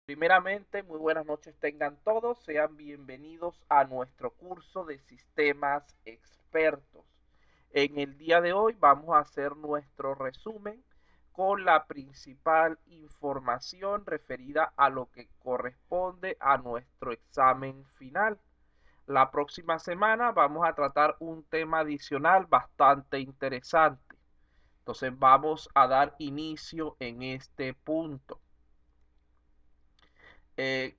Primeramente, muy buenas noches tengan todos, sean bienvenidos a nuestro curso de sistemas expertos. En el día de hoy vamos a hacer nuestro resumen con la principal información referida a lo que corresponde a nuestro examen final. La próxima semana vamos a tratar un tema adicional bastante interesante. Entonces vamos a dar inicio en este punto. Eh,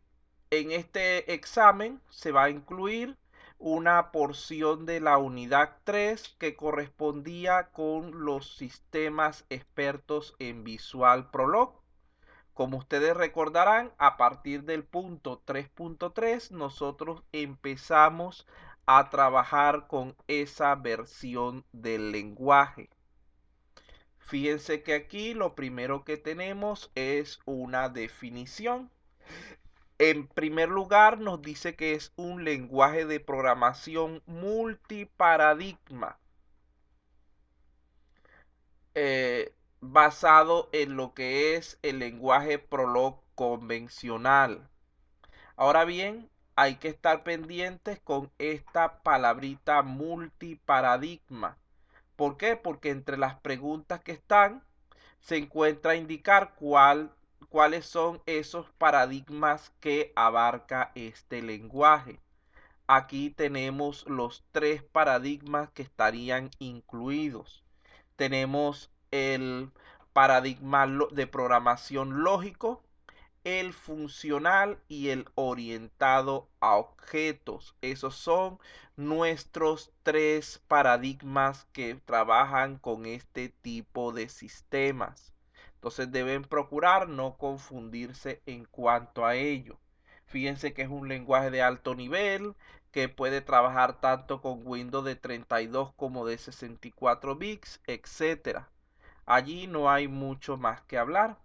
en este examen se va a incluir una porción de la unidad 3 que correspondía con los sistemas expertos en Visual Prolog. Como ustedes recordarán, a partir del punto 3.3 nosotros empezamos a trabajar con esa versión del lenguaje. Fíjense que aquí lo primero que tenemos es una definición. En primer lugar, nos dice que es un lenguaje de programación multiparadigma, basado en lo que es el lenguaje Prolog convencional. Ahora bien, hay que estar pendientes con esta palabrita multiparadigma. ¿Por qué? Porque entre las preguntas que están se encuentra indicar cuáles son esos paradigmas que abarca este lenguaje. Aquí tenemos los tres paradigmas que estarían incluidos. Tenemos el paradigma de programación lógico, el funcional y el orientado a objetos. Esos son nuestros tres paradigmas que trabajan con este tipo de sistemas. Entonces deben procurar no confundirse en cuanto a ello. Fíjense que es un lenguaje de alto nivel que puede trabajar tanto con Windows de 32 como de 64 bits, etc. Allí no hay mucho más que hablar.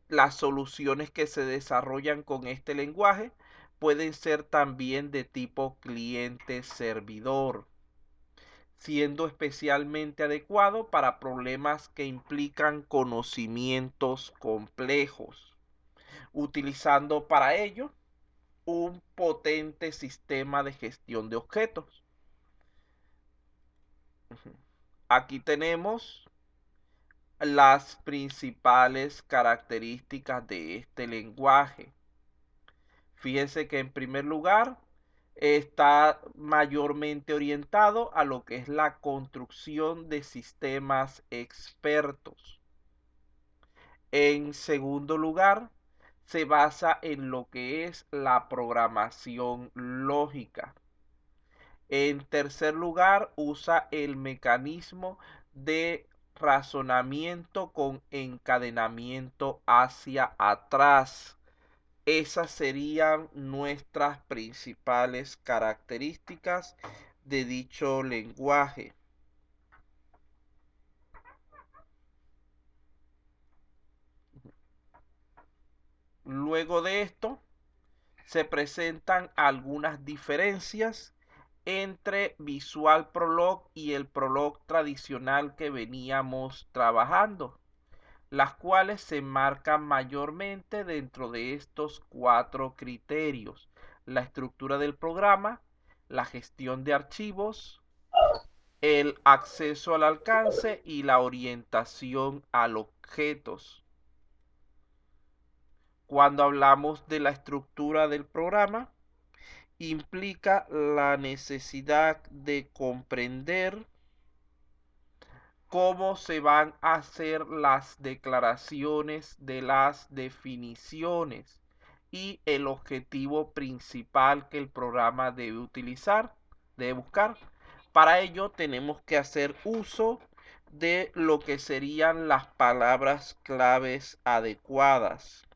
Las soluciones que se desarrollan con este lenguaje pueden ser también de tipo cliente-servidor, siendo especialmente adecuado para problemas que implican conocimientos complejos, utilizando para ello un potente sistema de gestión de objetos. Aquí tenemos las principales características de este lenguaje. Fíjense que en primer lugar está mayormente orientado a lo que es la construcción de sistemas expertos. En segundo lugar, se basa en lo que es la programación lógica. En tercer lugar, usa el mecanismo de razonamiento con encadenamiento hacia atrás. Esas serían nuestras principales características de dicho lenguaje. Luego de esto, se presentan algunas diferencias entre Visual Prolog y el Prolog tradicional que veníamos trabajando, las cuales se marcan mayormente dentro de estos cuatro criterios: la estructura del programa, la gestión de archivos, el acceso al alcance y la orientación a los objetos. Cuando hablamos de la estructura del programa, implica la necesidad de comprender cómo se van a hacer las declaraciones de las definiciones y el objetivo principal que el programa debe utilizar, debe buscar. Para ello tenemos que hacer uso de lo que serían las palabras claves adecuadas.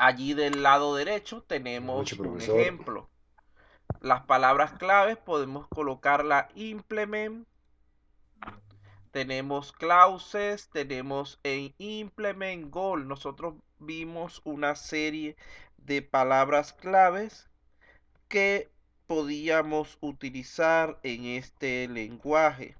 Allí del lado derecho Buenas noches, tenemos un profesor. ejemplo. Las palabras claves podemos colocarla implement, tenemos clauses, tenemos en implement goal. Nosotros vimos una serie de palabras claves que podíamos utilizar en este lenguaje?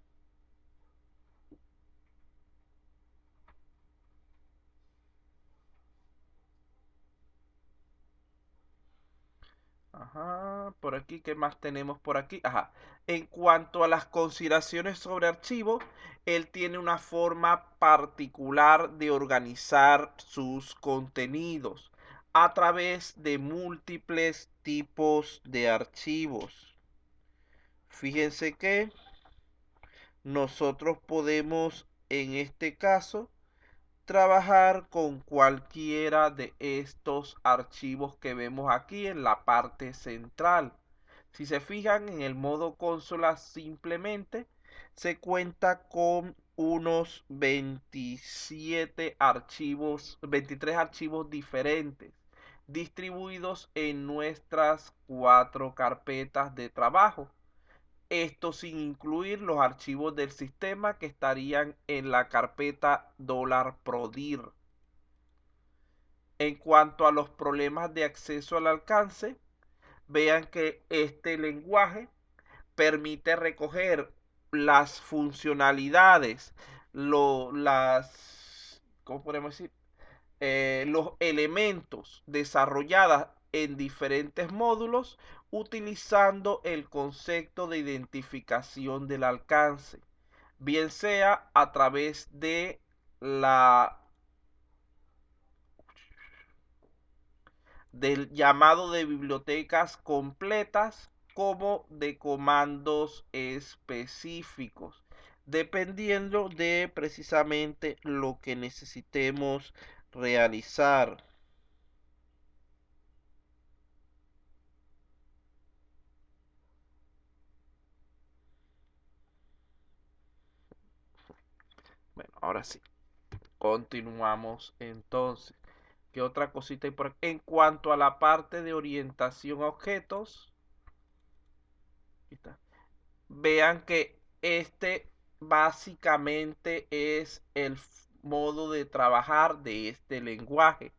Ajá, por aquí, ¿qué más tenemos por aquí? Ajá. En cuanto a las consideraciones sobre archivos, él tiene una forma particular de organizar sus contenidos a través de múltiples tipos de archivos. Fíjense que nosotros podemos, en este caso, trabajar con cualquiera de estos archivos que vemos aquí en la parte central. Si se fijan en el modo consola, simplemente se cuenta con unos 27 archivos, 23 archivos diferentes distribuidos en nuestras 4 carpetas de trabajo. Esto sin incluir los archivos del sistema que estarían en la carpeta $prodir. En cuanto a los problemas de acceso al alcance, vean que este lenguaje permite recoger las funcionalidades, ¿cómo podemos decir? Los elementos desarrollados en diferentes módulos utilizando el concepto de identificación del alcance, bien sea a través de del llamado de bibliotecas completas como de comandos específicos, dependiendo de precisamente lo que necesitemos realizar. Bueno, ahora sí, continuamos entonces. ¿Qué otra cosita hay por aquí? En cuanto a la parte de orientación a objetos, aquí está. Vean que este básicamente es el modo de trabajar de este lenguaje,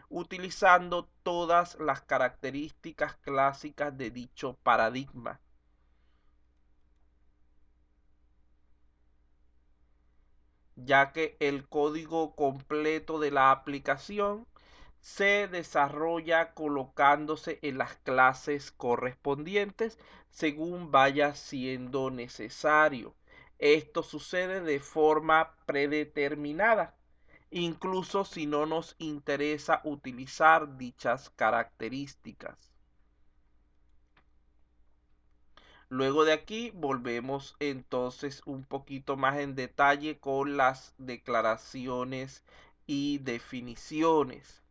utilizando todas las características clásicas de dicho paradigma. Ya que el código completo de la aplicación se desarrolla colocándose en las clases correspondientes según vaya siendo necesario. Esto sucede de forma predeterminada, incluso si no nos interesa utilizar dichas características. Luego de aquí volvemos entonces un poquito más en detalle con las declaraciones y definiciones.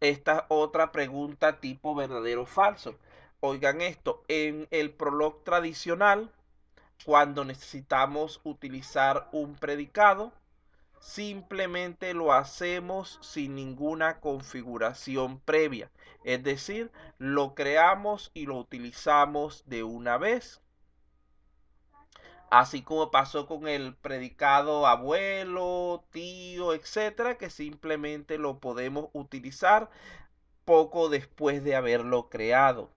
Esta es otra pregunta tipo verdadero o falso. Oigan esto, en el prolog tradicional, cuando necesitamos utilizar un predicado, simplemente lo hacemos sin ninguna configuración previa. Es decir, lo creamos y lo utilizamos de una vez. Así como pasó con el predicado abuelo, tío, etcétera, que simplemente lo podemos utilizar poco después de haberlo creado.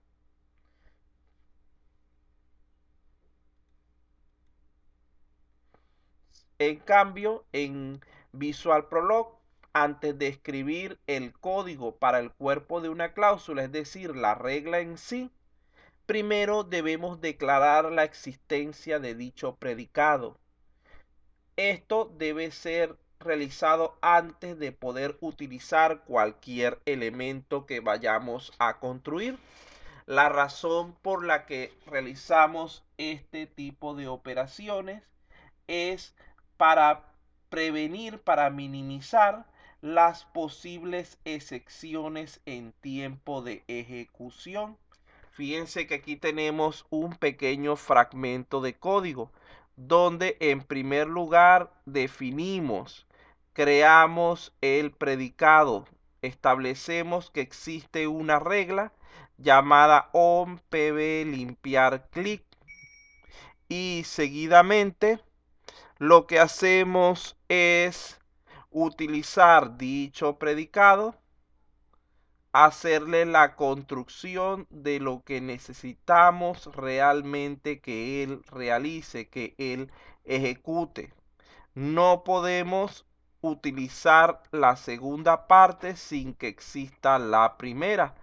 En cambio, en Visual Prolog, antes de escribir el código para el cuerpo de una cláusula, es decir, la regla en sí, primero debemos declarar la existencia de dicho predicado. Esto debe ser realizado antes de poder utilizar cualquier elemento que vayamos a construir. La razón por la que realizamos este tipo de operaciones es para prevenir, para minimizar las posibles excepciones en tiempo de ejecución. Fíjense que aquí tenemos un pequeño fragmento de código donde en primer lugar definimos, creamos el predicado, establecemos que existe una regla llamada onPB limpiar clic y seguidamente lo que hacemos es utilizar dicho predicado hacerle la construcción de lo que necesitamos realmente que él realice, que él ejecute. No podemos utilizar la segunda parte sin que exista la primera,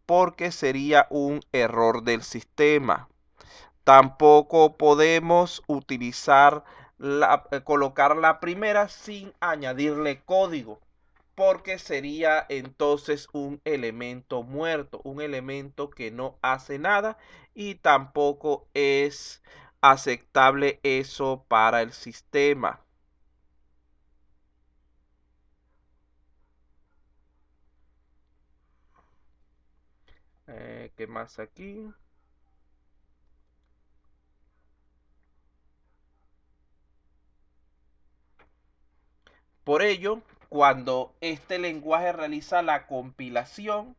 porque sería un error del sistema. Tampoco podemos colocar la primera sin añadirle código, porque sería entonces un elemento muerto, un elemento que no hace nada y tampoco es aceptable eso para el sistema. ¿Qué más aquí? Por ello, cuando este lenguaje realiza la compilación,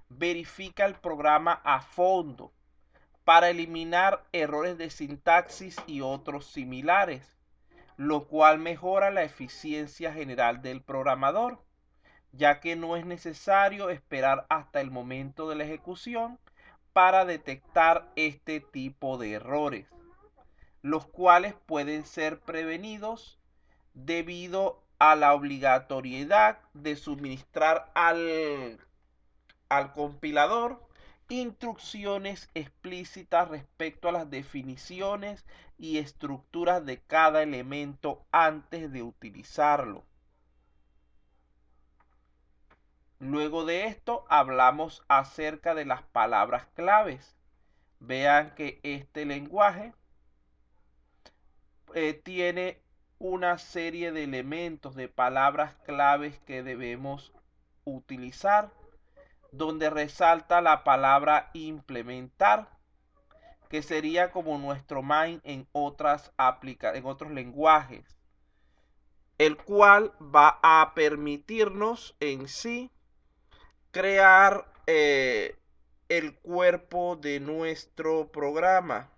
verifica el programa a fondo para eliminar errores de sintaxis y otros similares, lo cual mejora la eficiencia general del programador, ya que no es necesario esperar hasta el momento de la ejecución para detectar este tipo de errores, los cuales pueden ser prevenidos debido a la obligatoriedad de suministrar al compilador instrucciones explícitas respecto a las definiciones y estructuras de cada elemento antes de utilizarlo. Luego de esto hablamos acerca de las palabras claves. Vean que este lenguaje tiene una serie de elementos, de palabras claves que debemos utilizar, donde resalta la palabra implementar, que sería como nuestro main en otros lenguajes, el cual va a permitirnos en sí crear el cuerpo de nuestro programa.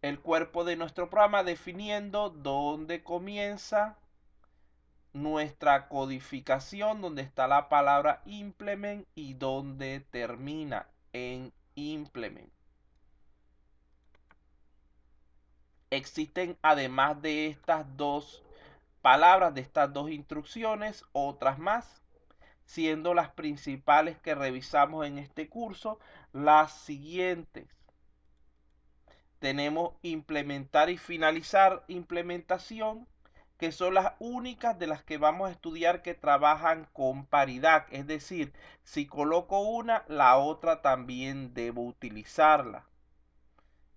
El cuerpo de nuestro programa definiendo dónde comienza nuestra codificación, donde está la palabra implement, y donde termina en implement. Existen, además de estas dos palabras, de estas dos instrucciones, otras más, siendo las principales que revisamos en este curso las siguientes. Tenemos implementar y finalizar implementación, que son las únicas de las que vamos a estudiar que trabajan con paridad, es decir, si coloco una, la otra también debo utilizarla,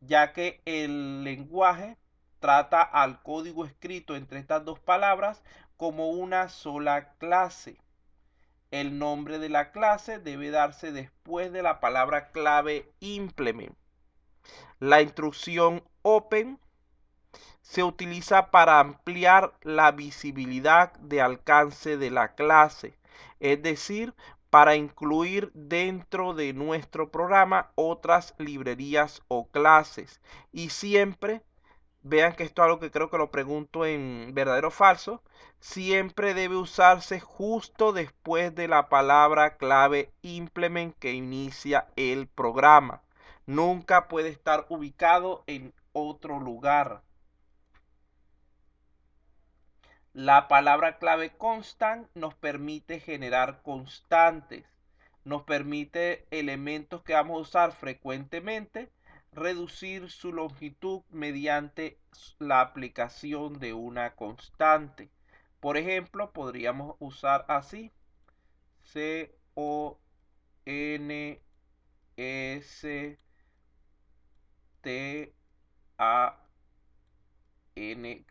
ya que el lenguaje trata al código escrito entre estas dos palabras como una sola clase. El nombre de la clase debe darse después de la palabra clave implement. La instrucción open se utiliza para ampliar la visibilidad de alcance de la clase, es decir, para incluir dentro de nuestro programa otras librerías o clases. Y siempre, vean que esto es algo que creo que lo pregunto en verdadero o falso, siempre debe usarse justo después de la palabra clave implement que inicia el programa. Nunca puede estar ubicado en otro lugar. La palabra clave constant nos permite generar constantes, nos permite elementos que vamos a usar frecuentemente, reducir su longitud mediante la aplicación de una constante. Por ejemplo, podríamos usar así: CONSTAN.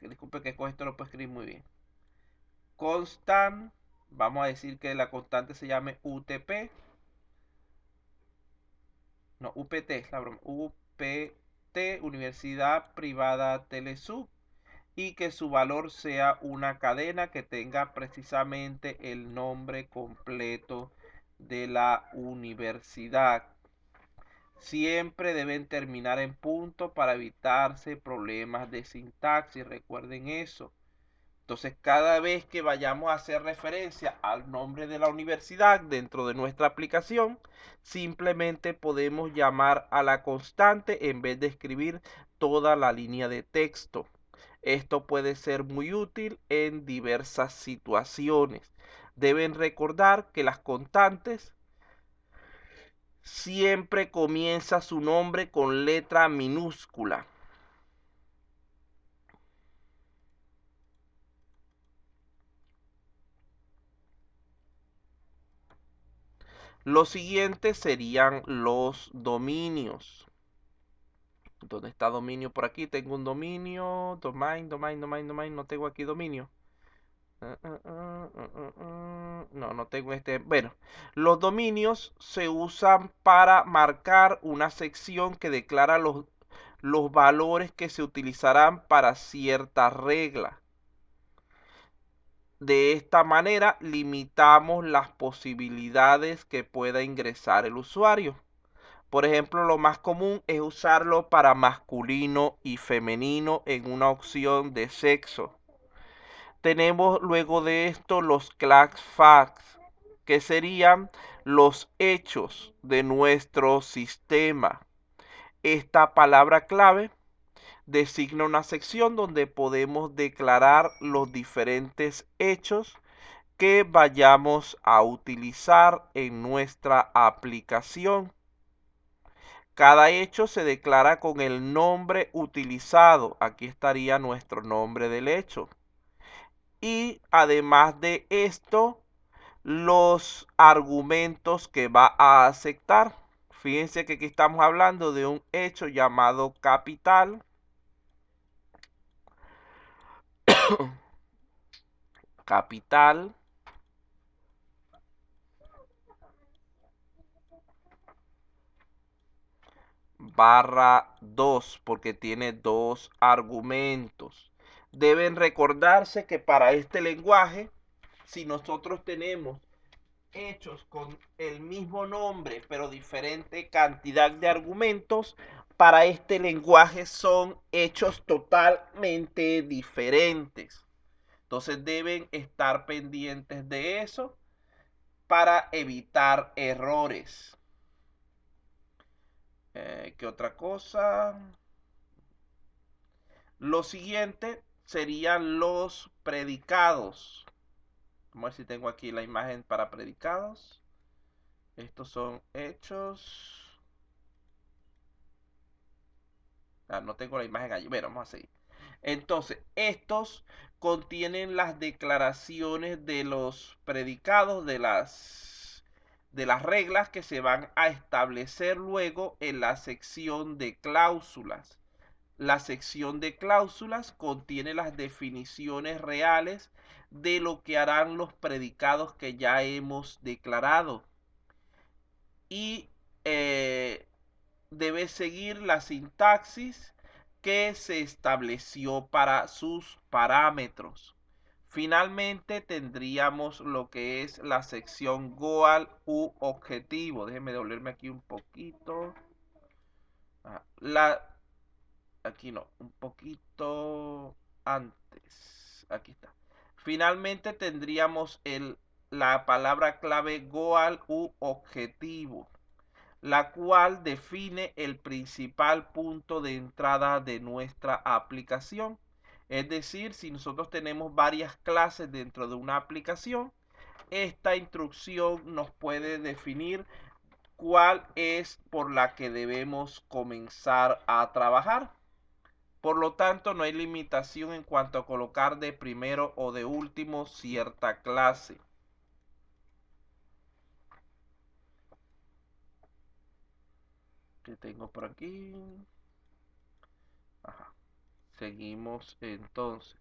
Disculpe que con esto lo puedo escribir muy bien. Constant, vamos a decir que la constante se llame UTP, no, UPT es la broma, UPT, Universidad Privada Telesub, y que su valor sea una cadena que tenga precisamente el nombre completo de la universidad. Siempre deben terminar en punto para evitarse problemas de sintaxis, recuerden eso. Entonces, cada vez que vayamos a hacer referencia al nombre de la universidad dentro de nuestra aplicación, simplemente podemos llamar a la constante en vez de escribir toda la línea de texto. Esto puede ser muy útil en diversas situaciones. Deben recordar que las constantes siempre comienza su nombre con letra minúscula. Los siguientes serían los dominios. ¿Dónde está dominio? Por aquí tengo un dominio. Domain. No tengo aquí dominio. No, no tengo este. Bueno, los dominios se usan para marcar una sección que declara los valores que se utilizarán para cierta regla. De esta manera limitamos las posibilidades que pueda ingresar el usuario. Por ejemplo, lo más común es usarlo para masculino y femenino en una opción de sexo. Tenemos luego de esto los class facts, que serían los hechos de nuestro sistema. Esta palabra clave designa una sección donde podemos declarar los diferentes hechos que vayamos a utilizar en nuestra aplicación. Cada hecho se declara con el nombre utilizado. Aquí estaría nuestro nombre del hecho. Y además de esto, los argumentos que va a aceptar. Fíjense que aquí estamos hablando de un hecho llamado capital. Capital barra 2 porque tiene dos argumentos. Deben recordarse que para este lenguaje, si nosotros tenemos hechos con el mismo nombre pero diferente cantidad de argumentos, para este lenguaje son hechos totalmente diferentes. Entonces deben estar pendientes de eso para evitar errores. ¿Qué otra cosa? Lo siguiente serían los predicados. Vamos a ver si tengo aquí la imagen para predicados. Estos son hechos. No tengo la imagen allí. Bueno, vamos a seguir. Entonces, estos contienen las declaraciones de los predicados, de las reglas que se van a establecer luego en la sección de cláusulas. La sección de cláusulas contiene las definiciones reales de lo que harán los predicados que ya hemos declarado. Y debe seguir la sintaxis que se estableció para sus parámetros. Finalmente tendríamos lo que es la sección goal u objetivo. Déjenme doblarme aquí un poquito. Aquí no, un poquito antes. Aquí está. Finalmente tendríamos la palabra clave goal u objetivo, la cual define el principal punto de entrada de nuestra aplicación. Es decir, si nosotros tenemos varias clases dentro de una aplicación, esta instrucción nos puede definir cuál es por la que debemos comenzar a trabajar. Por lo tanto, no hay limitación en cuanto a colocar de primero o de último cierta clase. ¿Qué tengo por aquí? Ajá. Seguimos entonces.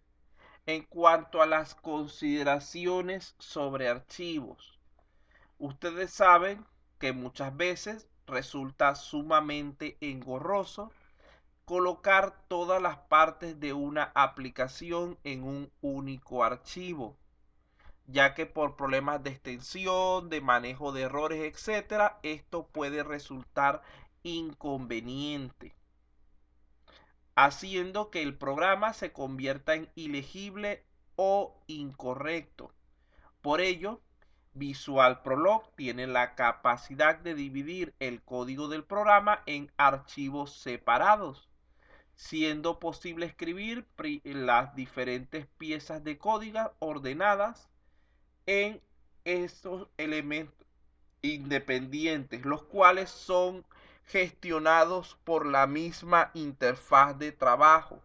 En cuanto a las consideraciones sobre archivos, ustedes saben que muchas veces resulta sumamente engorroso colocar todas las partes de una aplicación en un único archivo, ya que por problemas de extensión, de manejo de errores, etcétera, esto puede resultar inconveniente, haciendo que el programa se convierta en ilegible o incorrecto. Por ello, Visual Prolog tiene la capacidad de dividir el código del programa en archivos separados, siendo posible escribir las diferentes piezas de código ordenadas en estos elementos independientes, los cuales son gestionados por la misma interfaz de trabajo.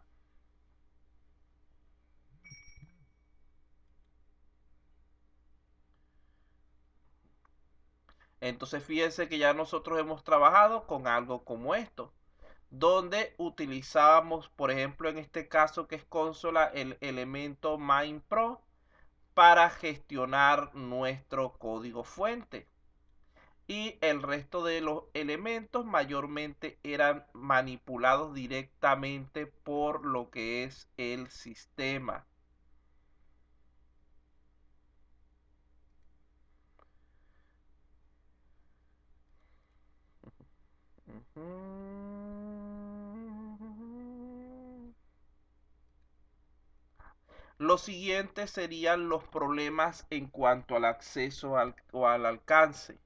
Entonces fíjense que ya nosotros hemos trabajado con algo como esto, donde utilizábamos, por ejemplo, en este caso que es consola, el elemento MainPro para gestionar nuestro código fuente. Y el resto de los elementos mayormente eran manipulados directamente por lo que es el sistema. Los siguientes serían los problemas en cuanto al acceso o al alcance.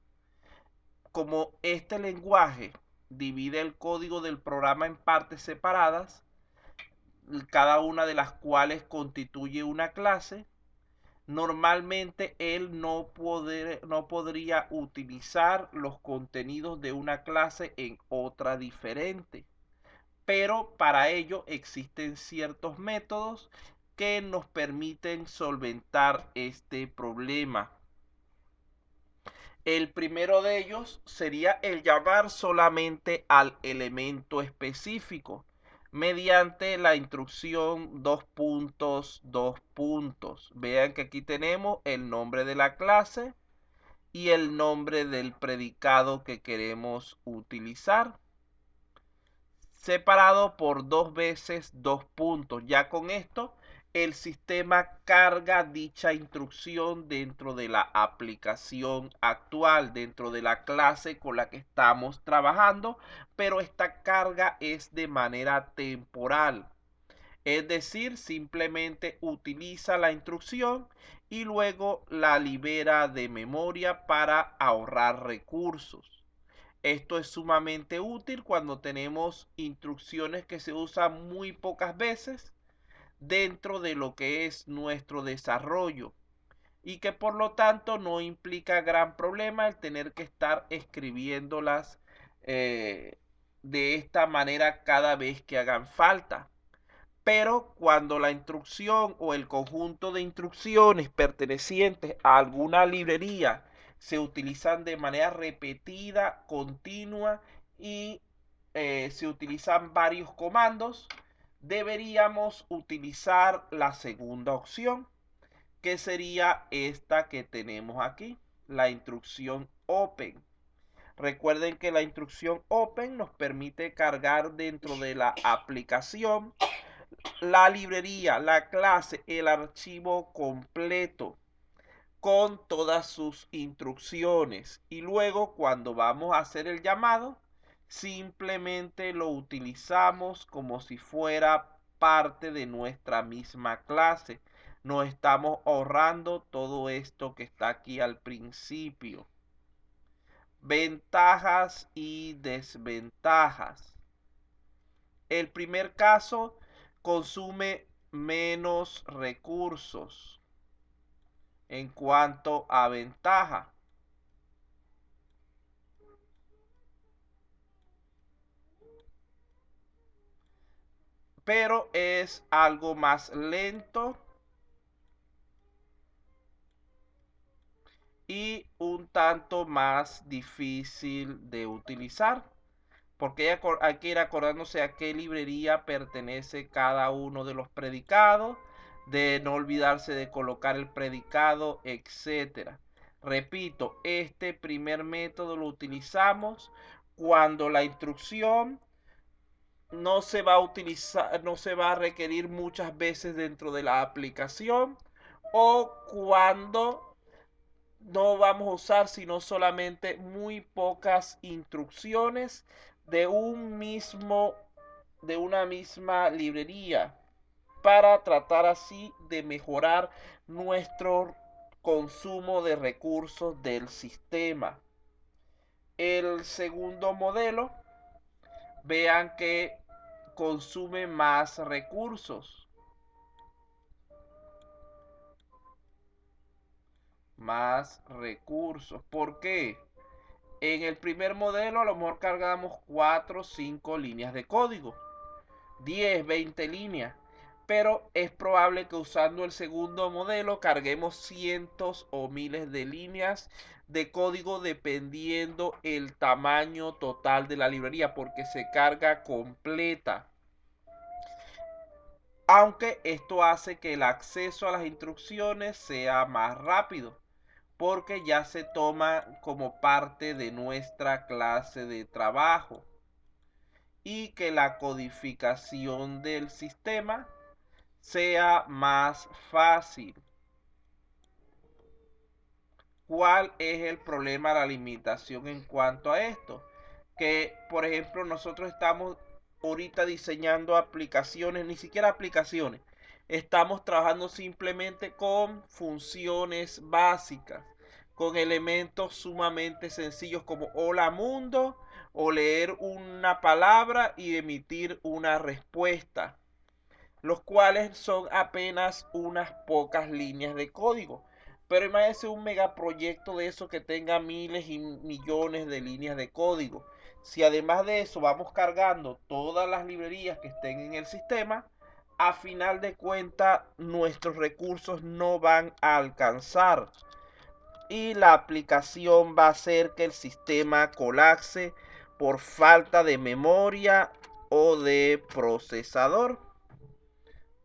Como este lenguaje divide el código del programa en partes separadas, cada una de las cuales constituye una clase, normalmente él no podría utilizar los contenidos de una clase en otra diferente. Pero para ello existen ciertos métodos que nos permiten solventar este problema. El primero de ellos sería el llamar solamente al elemento específico mediante la instrucción dos puntos, dos puntos. Vean que aquí tenemos el nombre de la clase y el nombre del predicado que queremos utilizar, separado por dos veces dos puntos. Ya con esto el sistema carga dicha instrucción dentro de la aplicación actual, dentro de la clase con la que estamos trabajando, pero esta carga es de manera temporal. Es decir, simplemente utiliza la instrucción y luego la libera de memoria para ahorrar recursos. Esto es sumamente útil cuando tenemos instrucciones que se usan muy pocas veces dentro de lo que es nuestro desarrollo y que por lo tanto no implica gran problema el tener que estar escribiéndolas de esta manera cada vez que hagan falta. Pero cuando la instrucción o el conjunto de instrucciones pertenecientes a alguna librería se utilizan de manera repetida, continua y se utilizan varios comandos, deberíamos utilizar la segunda opción, que sería esta que tenemos aquí, la instrucción open. Recuerden que la instrucción open nos permite cargar dentro de la aplicación la librería, la clase, el archivo completo con todas sus instrucciones. Y luego cuando vamos a hacer el llamado, simplemente lo utilizamos como si fuera parte de nuestra misma clase. No estamos ahorrando todo esto que está aquí al principio. Ventajas y desventajas. El primer caso consume menos recursos en cuanto a ventaja. Pero es algo más lento y un tanto más difícil de utilizar, porque hay que ir acordándose a qué librería pertenece cada uno de los predicados, de no olvidarse de colocar el predicado, etcétera. Repito, este primer método lo utilizamos cuando la instrucción no se va a utilizar, no se va a requerir muchas veces dentro de la aplicación, o cuando no vamos a usar sino solamente muy pocas instrucciones de una misma librería. para tratar así de mejorar nuestro consumo de recursos del sistema. El segundo modelo, vean que consume más recursos. ¿Por qué? En el primer modelo a lo mejor cargamos 4 o 5 líneas de código, 10, 20 líneas, pero es probable que usando el segundo modelo carguemos cientos o miles de líneas de código dependiendo el tamaño total de la librería, porque se carga completa. Aunque esto hace que el acceso a las instrucciones sea más rápido, porque ya se toma como parte de nuestra clase de trabajo, y que la codificación del sistema sea más fácil. ¿Cuál es el problema, la limitación en cuanto a esto? Que, por ejemplo, nosotros estamos ahorita diseñando aplicaciones, ni siquiera aplicaciones. Estamos trabajando simplemente con funciones básicas, con elementos sumamente sencillos como hola mundo o leer una palabra y emitir una respuesta, los cuales son apenas unas pocas líneas de código. Pero imagínense un megaproyecto de eso que tenga miles y millones de líneas de código. Si además de eso vamos cargando todas las librerías que estén en el sistema, a final de cuentas nuestros recursos no van a alcanzar y la aplicación va a hacer que el sistema colapse por falta de memoria o de procesador.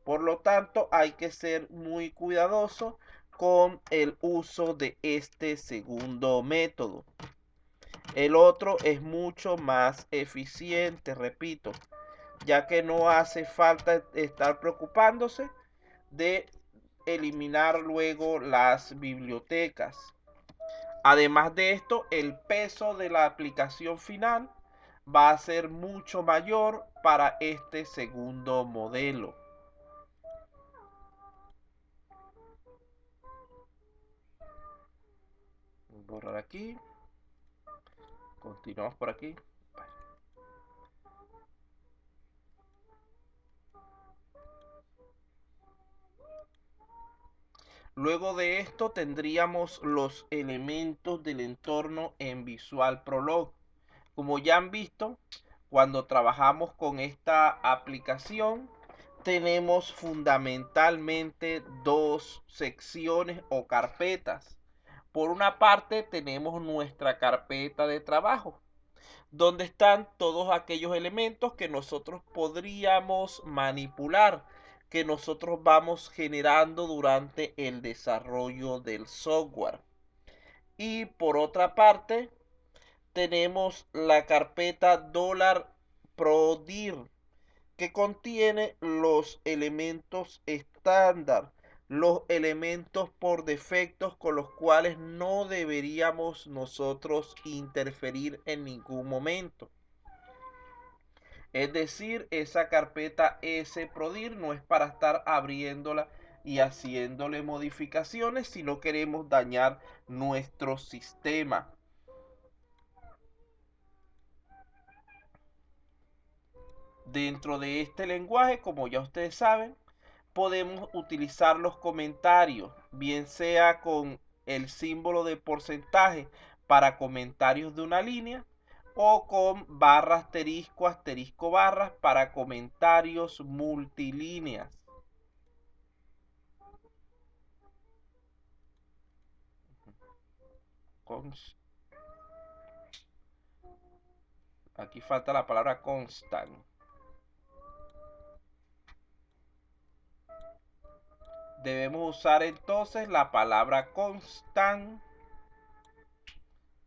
Por lo tanto, hay que ser muy cuidadoso con el uso de este segundo método. El otro es mucho más eficiente, repito, ya que no hace falta estar preocupándose de eliminar luego las bibliotecas. Además de esto, el peso de la aplicación final va a ser mucho mayor para este segundo modelo. Borrar aquí. Continuamos por aquí. Luego de esto tendríamos los elementos del entorno en Visual Prolog. Como ya han visto, cuando trabajamos con esta aplicación, tenemos fundamentalmente dos secciones o carpetas. Por una parte tenemos nuestra carpeta de trabajo, donde están todos aquellos elementos que nosotros podríamos manipular, que nosotros vamos generando durante el desarrollo del software. Y por otra parte, tenemos la carpeta $prodir, que contiene los elementos estándar, los elementos por defectos con los cuales no deberíamos nosotros interferir en ningún momento. Es decir, esa carpeta sprodir no es para estar abriéndola y haciéndole modificaciones si no queremos dañar nuestro sistema. Dentro de este lenguaje, como ya ustedes saben, podemos utilizar los comentarios, bien sea con el símbolo de porcentaje para comentarios de una línea o con barra asterisco asterisco barras para comentarios multilíneas. Aquí falta la palabra constant. Debemos usar entonces la palabra constant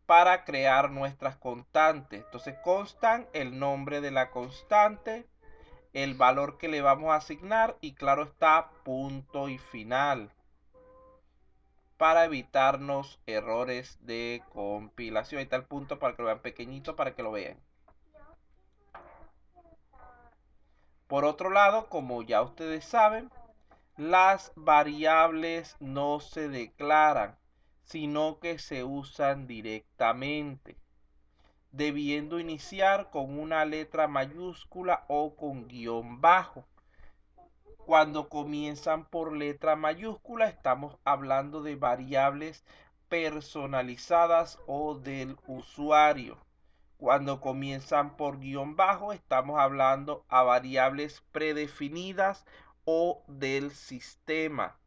para crear nuestras constantes. Entonces constant, el nombre de la constante, el valor que le vamos a asignar y claro está, punto y final, para evitarnos errores de compilación. Ahí está el punto para que lo vean pequeñito, para que lo vean. Por otro lado, como ya ustedes saben, las variables no se declaran, sino que se usan directamente, debiendo iniciar con una letra mayúscula o con guión bajo. Cuando comienzan por letra mayúscula, estamos hablando de variables personalizadas o del usuario. Cuando comienzan por guión bajo, estamos hablando a variables predefinidas o del sistema.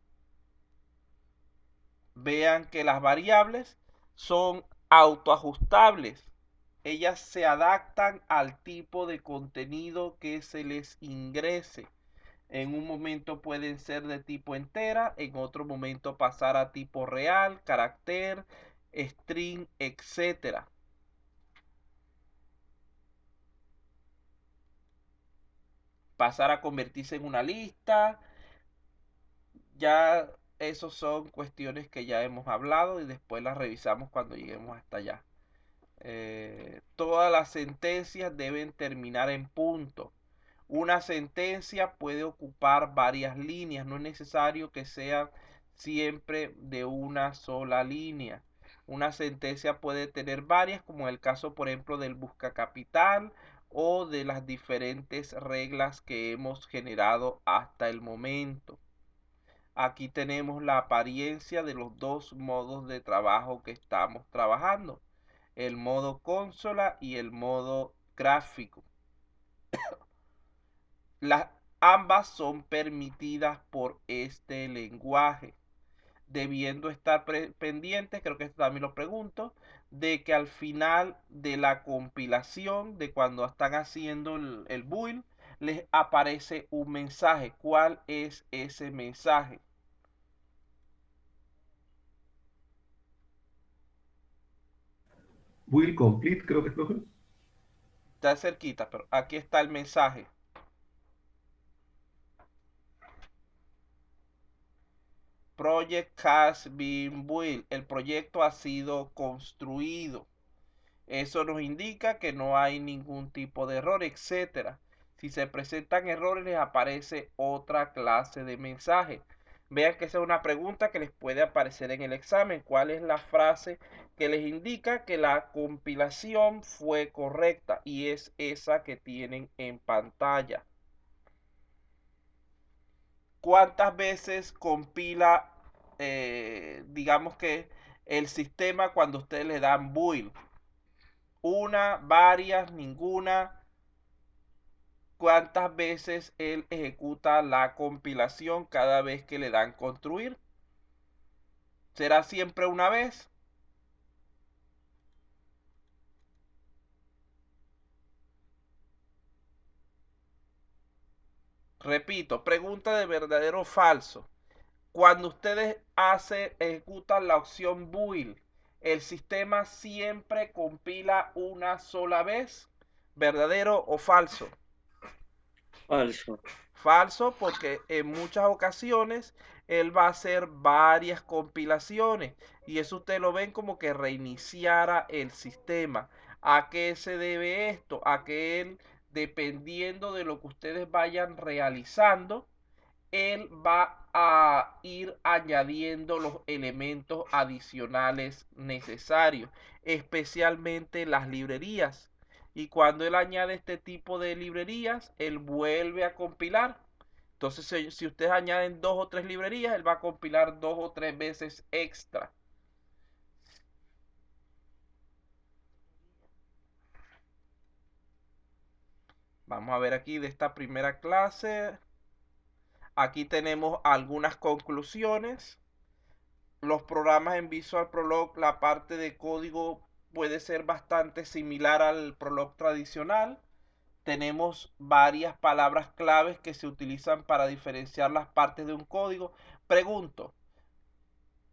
Vean que las variables son autoajustables. Ellas se adaptan al tipo de contenido que se les ingrese. En un momento pueden ser de tipo entera, en otro momento pasar a tipo real, carácter, string, etcétera. Pasar a convertirse en una lista. Ya esos son cuestiones que ya hemos hablado y después las revisamos cuando lleguemos hasta allá. Todas las sentencias deben terminar en punto. Una sentencia puede ocupar varias líneas, no es necesario que sea siempre de una sola línea. Una sentencia puede tener varias, como en el caso, por ejemplo, del busca capital o de las diferentes reglas que hemos generado hasta el momento. Aquí tenemos la apariencia de los dos modos de trabajo que estamos trabajando, el modo consola y el modo gráfico. Ambas son permitidas por este lenguaje, debiendo estar pendientes, creo que esto también lo pregunto, de que al final de la compilación, de cuando están haciendo el build, les aparece un mensaje. ¿Cuál es ese mensaje? Will complete, creo que es, profe. Está cerquita, pero aquí está el mensaje. Project has been built. El proyecto ha sido construido. Eso nos indica que no hay ningún tipo de error, etcétera. Si se presentan errores, les aparece otra clase de mensaje. Vean que esa es una pregunta que les puede aparecer en el examen. ¿Cuál es la frase que les indica que la compilación fue correcta? Y es esa que tienen en pantalla. ¿Cuántas veces compila, digamos que el sistema cuando ustedes le dan build? Una, varias, ninguna. ¿Cuántas veces él ejecuta la compilación cada vez que le dan construir? ¿Será siempre una vez? Repito, pregunta de verdadero o falso. Cuando ustedes ejecutan la opción build, el sistema siempre compila una sola vez. ¿Verdadero o falso? Falso. Falso, porque en muchas ocasiones él va a hacer varias compilaciones y eso ustedes lo ven como que reiniciara el sistema. ¿A qué se debe esto? A que él, dependiendo de lo que ustedes vayan realizando, él va a ir añadiendo los elementos adicionales necesarios, especialmente las librerías. Y cuando él añade este tipo de librerías, él vuelve a compilar. Entonces, si ustedes añaden 2 o 3 librerías, él va a compilar 2 o 3 veces extra. Vamos a ver aquí de esta primera clase. Aquí tenemos algunas conclusiones. Los programas en Visual Prolog, la parte de código puede ser bastante similar al Prolog tradicional. Tenemos varias palabras claves que se utilizan para diferenciar las partes de un código. Pregunto,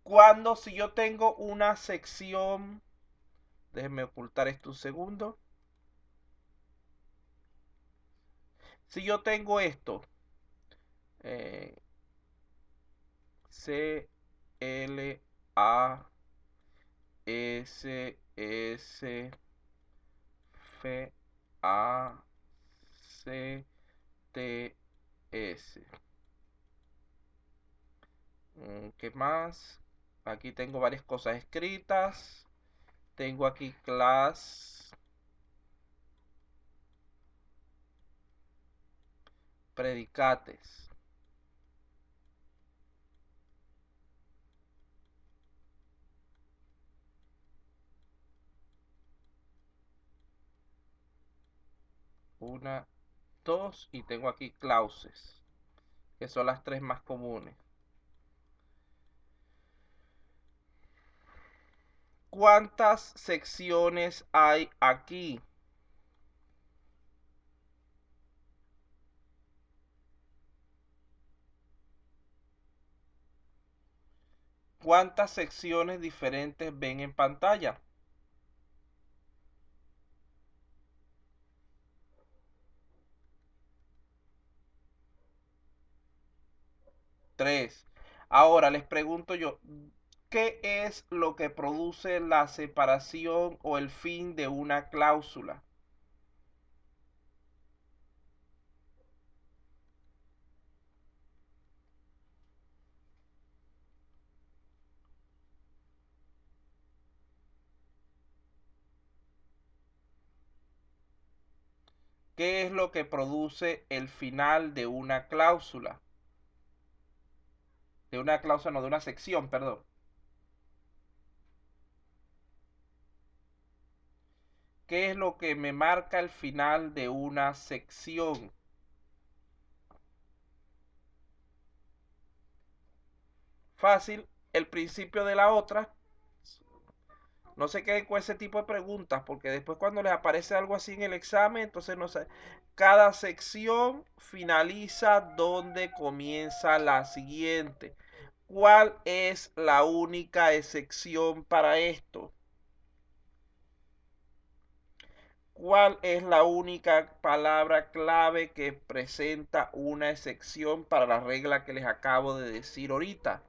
cuando si yo tengo una sección, déjenme ocultar esto un segundo. Si yo tengo esto, eh, C, L, A, S, S, F, A, C, TS. ¿Qué más? Aquí tengo varias cosas escritas. Tengo aquí class predicates. Una, dos, y tengo aquí clauses, que son las tres más comunes. ¿Cuántas secciones hay aquí? ¿Cuántas secciones diferentes ven en pantalla? Tres. Ahora les pregunto yo, ¿qué es lo que produce la separación o el fin de una cláusula? ¿Qué es lo que produce el final de una cláusula? De una cláusula, no, de una sección, perdón. ¿Qué es lo que me marca el final de una sección? Fácil, el principio de la otra. No se queden con ese tipo de preguntas, porque después cuando les aparece algo así en el examen, entonces no sé. Cada sección finaliza donde comienza la siguiente. ¿Cuál es la única excepción para esto? ¿Cuál es la única palabra clave que presenta una excepción para la regla que les acabo de decir ahorita?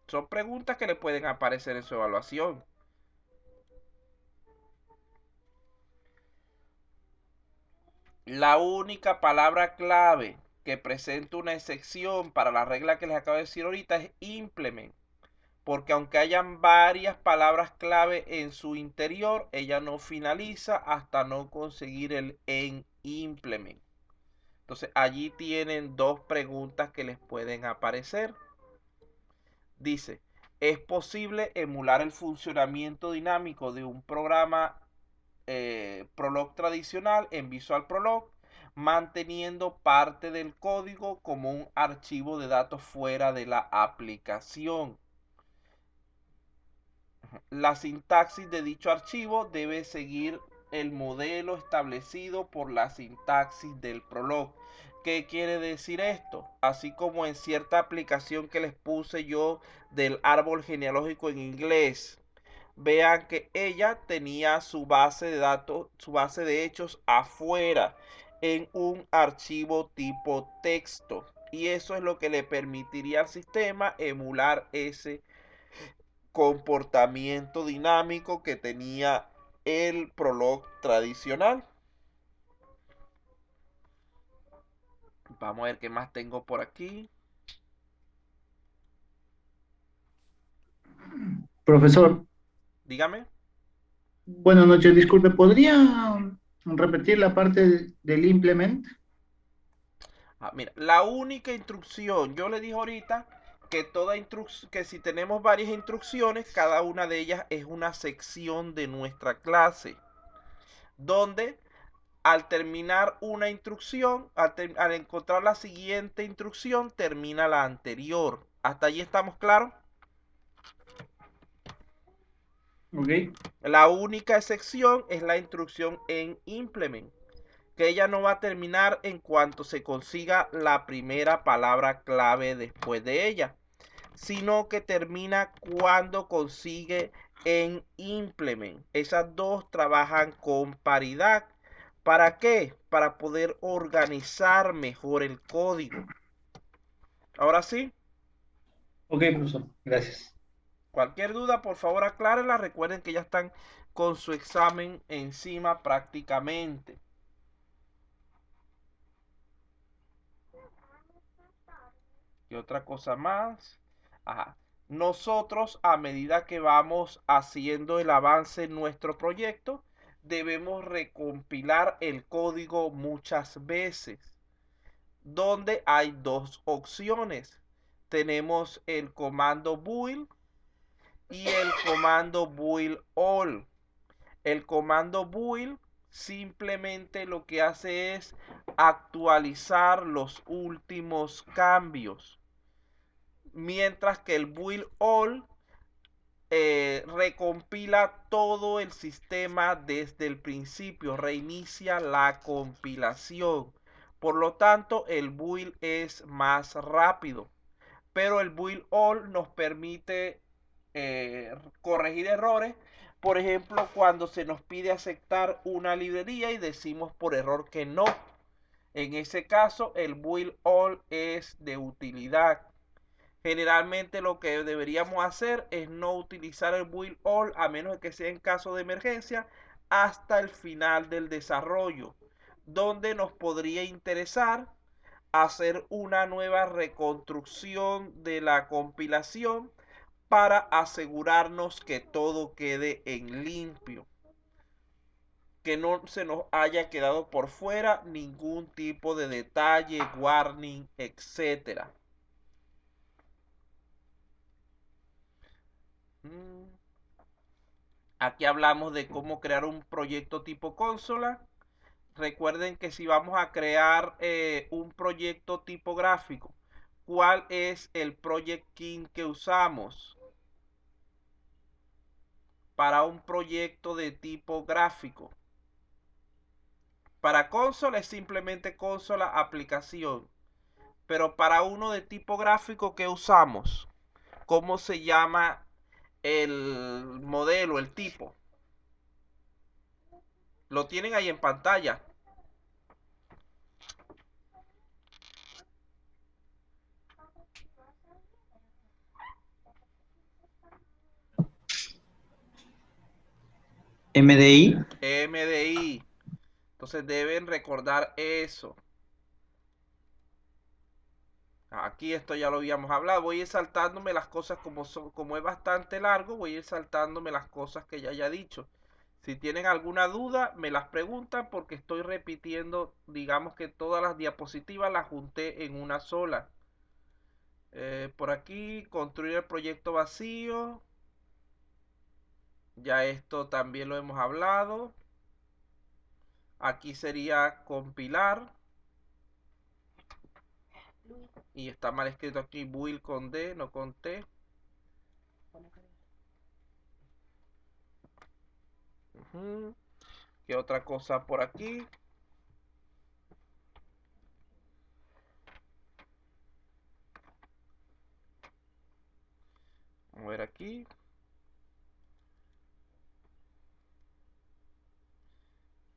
Son preguntas que le pueden aparecer en su evaluación. La única palabra clave que presenta una excepción para la regla que les acabo de decir ahorita es implement. Porque aunque hayan varias palabras clave en su interior, ella no finaliza hasta no conseguir el en implement. Entonces allí tienen dos preguntas que les pueden aparecer. Dice, ¿es posible emular el funcionamiento dinámico de un programa Prolog tradicional en Visual Prolog, manteniendo parte del código como un archivo de datos fuera de la aplicación? La sintaxis de dicho archivo debe seguir el modelo establecido por la sintaxis del Prolog. ¿Qué quiere decir esto? Así como en cierta aplicación que les puse yo del árbol genealógico en inglés, vean que ella tenía su base de datos, su base de hechos afuera en un archivo tipo texto. Y eso es lo que le permitiría al sistema emular ese comportamiento dinámico que tenía el Prolog tradicional. Vamos a ver qué más tengo por aquí. Profesor, Dígame. buenas noches. Disculpe, ¿podría repetir la parte del implement? Mira, la única instrucción, yo le dije ahorita que que si tenemos varias instrucciones, cada una de ellas es una sección de nuestra clase, donde al terminar una instrucción, al encontrar la siguiente instrucción, termina la anterior. ¿Hasta allí estamos claros? Ok. La única excepción es la instrucción en implement, que ella no va a terminar en cuanto se consiga la primera palabra clave después de ella, sino que termina cuando consigue en implement. Esas dos trabajan con paridad. ¿Para qué? Para poder organizar mejor el código. Ahora sí, Ok, profesor. Gracias. Cualquier duda, por favor, aclárenla. Recuerden que ya están con su examen encima prácticamente. ¿Y otra cosa más? Ajá. Nosotros, a medida que vamos haciendo el avance en nuestro proyecto, debemos recompilar el código muchas veces, donde hay dos opciones. Tenemos el comando build y el comando build all. El comando build simplemente lo que hace es actualizar los últimos cambios, mientras que el build all recompila todo el sistema desde el principio, reinicia la compilación. Por lo tanto, el build es más rápido, pero el build all nos permite corregir errores. Por ejemplo, cuando se nos pide aceptar una librería y decimos por error que no. En ese caso, el build all es de utilidad. Generalmente lo que deberíamos hacer es no utilizar el build all a menos que sea en caso de emergencia hasta el final del desarrollo, donde nos podría interesar hacer una nueva reconstrucción de la compilación para asegurarnos que todo quede en limpio, que no se nos haya quedado por fuera ningún tipo de detalle, warning, etcétera. Aquí hablamos de cómo crear un proyecto tipo consola. Recuerden que si vamos a crear un proyecto tipográfico, ¿cuál es el project key que usamos para un proyecto de tipo gráfico? Para consola es simplemente consola aplicación, pero para uno de tipo gráfico, ¿qué usamos? ¿Cómo se llama el modelo, el tipo? Lo tienen ahí en pantalla. MDI. MDI. Entonces deben recordar eso. Aquí esto ya lo habíamos hablado. Voy a ir saltándome las cosas como es bastante largo, voy a ir saltándome las cosas que ya haya dicho. Si tienen alguna duda, me las preguntan porque estoy repitiendo, digamos que todas las diapositivas las junté en una sola. Por aquí, construir el proyecto vacío. Ya esto también lo hemos hablado. Aquí sería compilar. Y está mal escrito aquí, build con D, no con T. ¿Qué otra cosa por aquí? Vamos a ver aquí.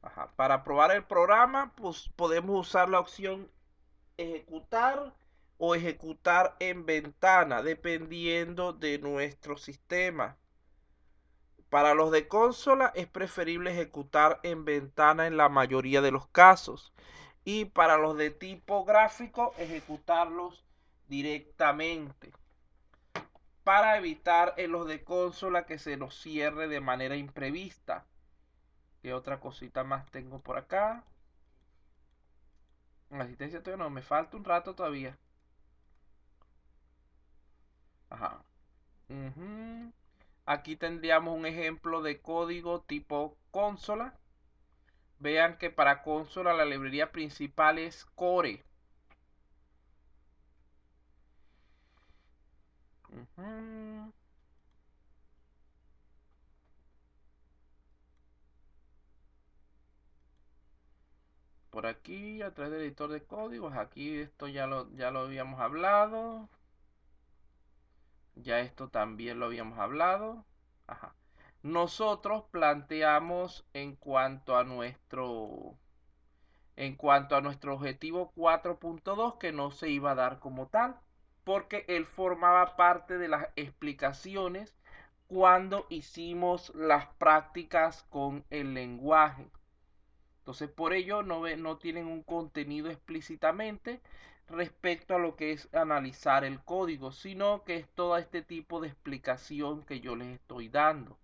Ajá. Para probar el programa, pues podemos usar la opción ejecutar o ejecutar en ventana, dependiendo de nuestro sistema. Para los de consola es preferible ejecutar en ventana en la mayoría de los casos. Y para los de tipo gráfico, ejecutarlos directamente, para evitar en los de consola que se nos cierre de manera imprevista. ¿Qué otra cosita más tengo por acá? Asistencia todavía no, me falta un rato todavía. Ajá. Aquí tendríamos un ejemplo de código tipo consola. Vean que para consola la librería principal es Core. Por aquí, a través del editor de códigos, aquí esto ya lo habíamos hablado. Ya esto también lo habíamos hablado. Ajá. Nosotros planteamos en cuanto a nuestro objetivo 4.2 que no se iba a dar como tal, porque él formaba parte de las explicaciones cuando hicimos las prácticas con el lenguaje. Entonces, por ello no tienen un contenido explícitamente respecto a lo que es analizar el código, sino que es todo este tipo de explicación que yo les estoy dando.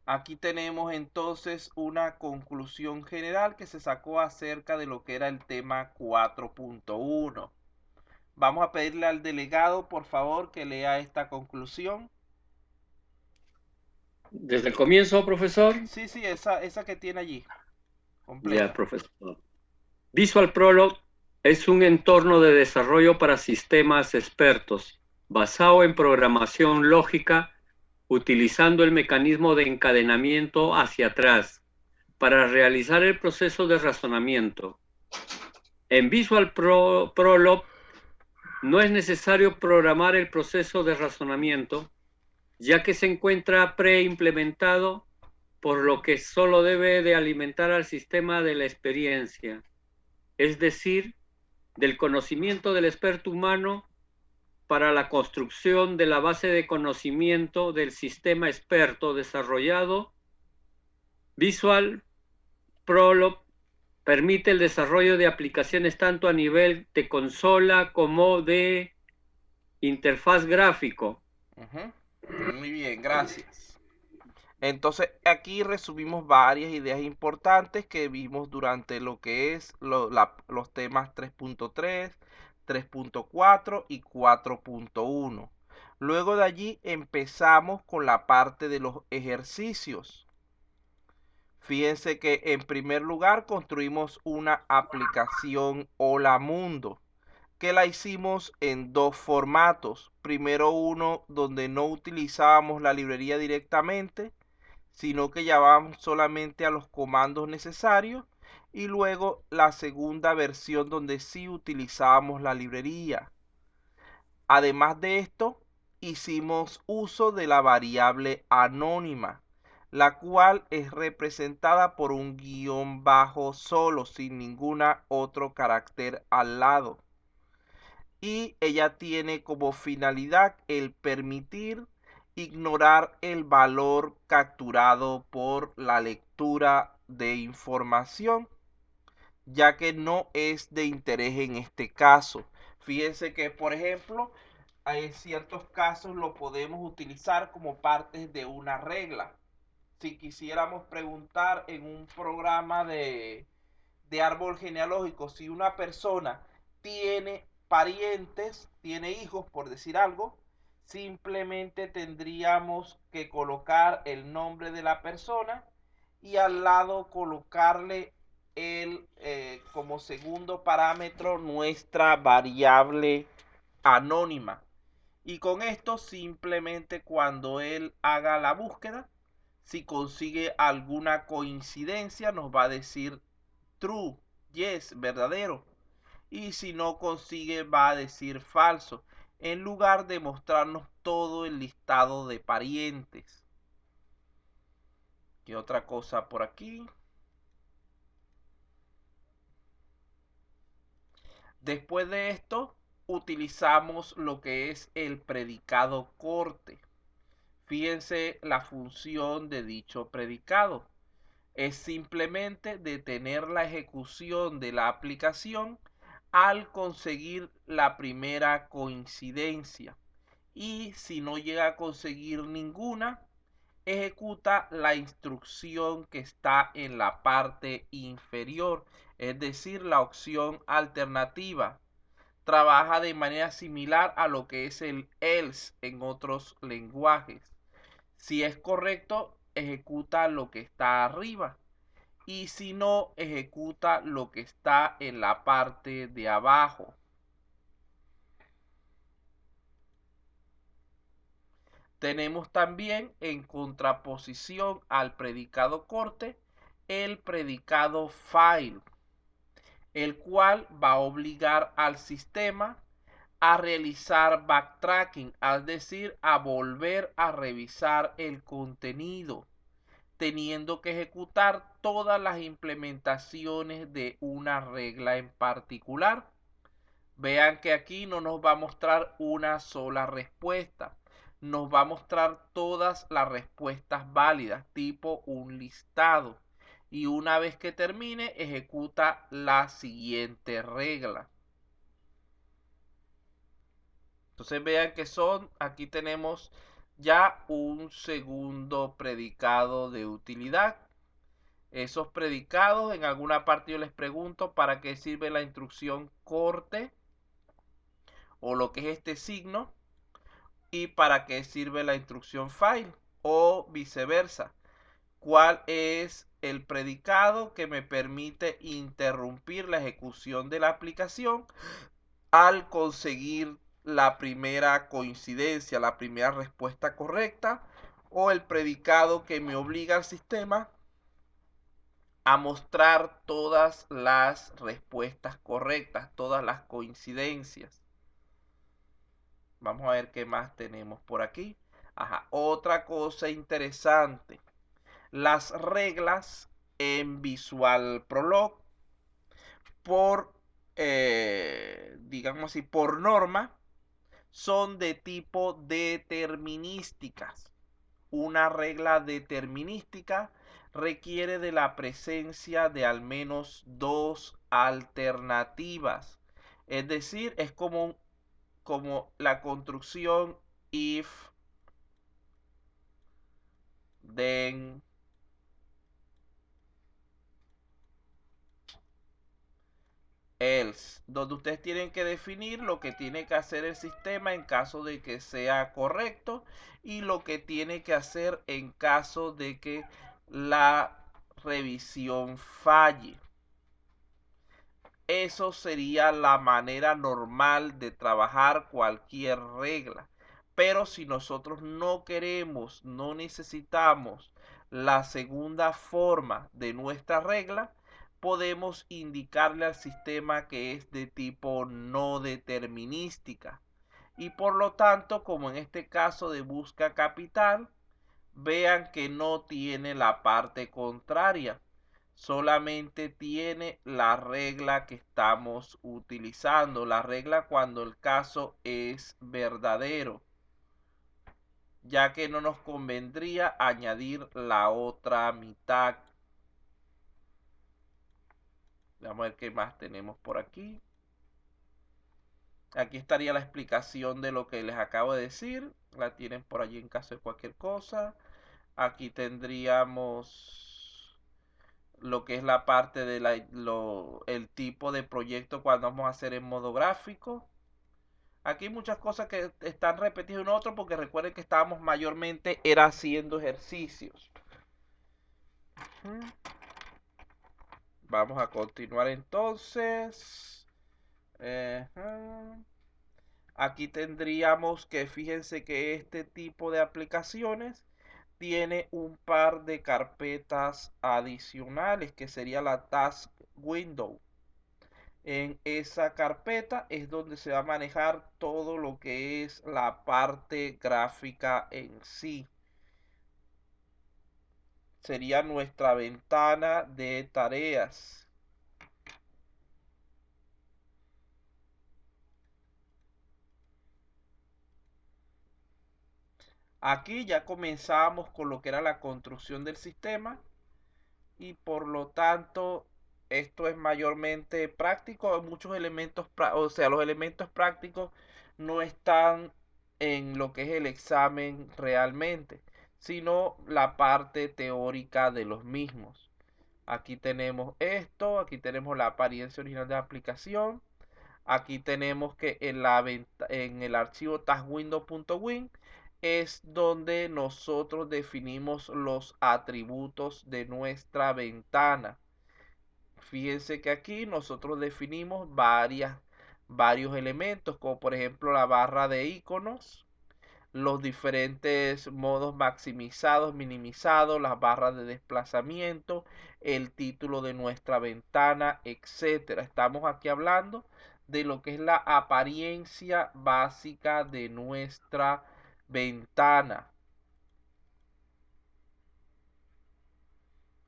Aquí tenemos entonces una conclusión general que se sacó acerca de lo que era el tema 4.1. Vamos a pedirle al delegado, por favor, que lea esta conclusión. Desde el comienzo, profesor. Sí, esa que tiene allí, Ya, completa. profesor. Visual Prolog es un entorno de desarrollo para sistemas expertos, basado en programación lógica, utilizando el mecanismo de encadenamiento hacia atrás para realizar el proceso de razonamiento. En Visual Prolog no es necesario programar el proceso de razonamiento, ya que se encuentra preimplementado, por lo que solo debe de alimentar al sistema de la experiencia, es decir, del conocimiento del experto humano para la construcción de la base de conocimiento del sistema experto desarrollado. Visual Prolog permite el desarrollo de aplicaciones tanto a nivel de consola como de interfaz gráfico. Muy bien, gracias. Entonces aquí resumimos varias ideas importantes que vimos durante lo que es los temas 3.3, 3.4 y 4.1. Luego de allí empezamos con la parte de los ejercicios. Fíjense que en primer lugar construimos una aplicación Hola Mundo, que la hicimos en dos formatos. Primero uno donde no utilizábamos la librería directamente, sino que llamábamos solamente a los comandos necesarios, y luego la segunda versión donde sí utilizábamos la librería. Además de esto, hicimos uso de la variable anónima, la cual es representada por un guión bajo solo, sin ninguna otro carácter al lado. Y ella tiene como finalidad el permitir ignorar el valor capturado por la lectura de información, ya que no es de interés en este caso. Fíjense que, por ejemplo, en ciertos casos lo podemos utilizar como partes de una regla. Si quisiéramos preguntar en un programa de árbol genealógico si una persona tiene parientes, tiene hijos, por decir algo, simplemente tendríamos que colocar el nombre de la persona y al lado colocarle como segundo parámetro nuestra variable anónima. Y con esto simplemente cuando él haga la búsqueda, si consigue alguna coincidencia, nos va a decir true, yes, verdadero. Y si no consigue, va a decir falso, en lugar de mostrarnos todo el listado de parientes. ¿Qué otra cosa por aquí? Después de esto, utilizamos lo que es el predicado corte. Fíjense la función de dicho predicado. Es simplemente detener la ejecución de la aplicación al conseguir la primera coincidencia. Y si no llega a conseguir ninguna, ejecuta la instrucción que está en la parte inferior, es decir, la opción alternativa. Trabaja de manera similar a lo que es el else en otros lenguajes. Si es correcto, ejecuta lo que está arriba. Y si no, ejecuta lo que está en la parte de abajo. Tenemos también en contraposición al predicado corte el predicado file, el cual va a obligar al sistema a realizar backtracking, es decir, a volver a revisar el contenido, teniendo que ejecutar todas las implementaciones de una regla en particular. Vean que aquí no nos va a mostrar una sola respuesta, nos va a mostrar todas las respuestas válidas, tipo un listado. Y una vez que termine, ejecuta la siguiente regla. Entonces vean que aquí tenemos ya un segundo predicado de utilidad. Esos predicados, en alguna parte yo les pregunto para qué sirve la instrucción corte o lo que es este signo y para qué sirve la instrucción file o viceversa. ¿Cuál es el predicado que me permite interrumpir la ejecución de la aplicación al conseguir la primera coincidencia, la primera respuesta correcta? O el predicado que me obliga al sistema a mostrar todas las respuestas correctas, todas las coincidencias. Vamos a ver qué más tenemos por aquí. Ajá, otra cosa interesante. Las reglas en Visual Prolog digamos así, por norma, son de tipo determinísticas. Una regla determinística requiere de la presencia de al menos dos alternativas. Es decir, es como la construcción if, then, else, donde ustedes tienen que definir lo que tiene que hacer el sistema en caso de que sea correcto y lo que tiene que hacer en caso de que la revisión falle. Eso sería la manera normal de trabajar cualquier regla. Pero si nosotros no queremos, no necesitamos la segunda forma de nuestra regla, podemos indicarle al sistema que es de tipo no determinística. Y por lo tanto, como en este caso de busca capital, vean que no tiene la parte contraria. Solamente tiene la regla que estamos utilizando, la regla cuando el caso es verdadero, ya que no nos convendría añadir la otra mitad. Vamos a ver qué más tenemos por aquí. Aquí estaría la explicación de lo que les acabo de decir. La tienen por allí en caso de cualquier cosa. Aquí tendríamos lo que es la parte de el tipo de proyecto cuando vamos a hacer en modo gráfico. Aquí hay muchas cosas que están repetidas en otro porque recuerden que estábamos mayormente era haciendo ejercicios. Vamos a continuar entonces. Aquí tendríamos que fíjense que este tipo de aplicaciones tiene un par de carpetas adicionales que sería la task window. En esa carpeta es donde se va a manejar todo lo que es la parte gráfica en sí. Sería nuestra ventana de tareas. Aquí ya comenzamos con lo que era la construcción del sistema y por lo tanto esto es mayormente práctico. Muchos elementos, o sea, los elementos prácticos no están en lo que es el examen realmente, sino la parte teórica de los mismos. Aquí tenemos esto, aquí tenemos la apariencia original de la aplicación. Aquí tenemos que en el archivo taskWindow.win es donde nosotros definimos los atributos de nuestra ventana. Fíjense que aquí nosotros definimos varios elementos, como por ejemplo la barra de iconos, los diferentes modos maximizados, minimizados, las barras de desplazamiento, el título de nuestra ventana, etcétera. Estamos aquí hablando de lo que es la apariencia básica de nuestra ventana.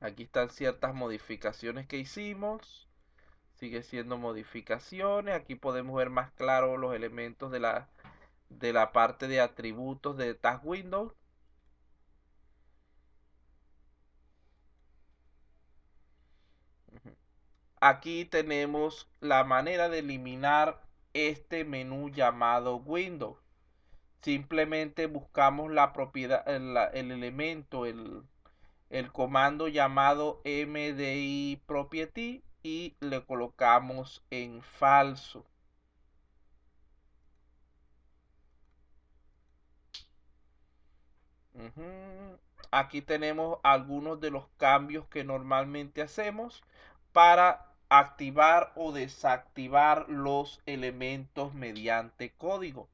Aquí están ciertas modificaciones que hicimos. Sigue siendo modificaciones. Aquí podemos ver más claro los elementos de la de la parte de atributos de Task Window. Aquí tenemos la manera de eliminar este menú llamado Window. Simplemente buscamos la propiedad, el elemento, el comando llamado mdi property y le colocamos en falso. Aquí tenemos algunos de los cambios que normalmente hacemos para activar o desactivar los elementos mediante código.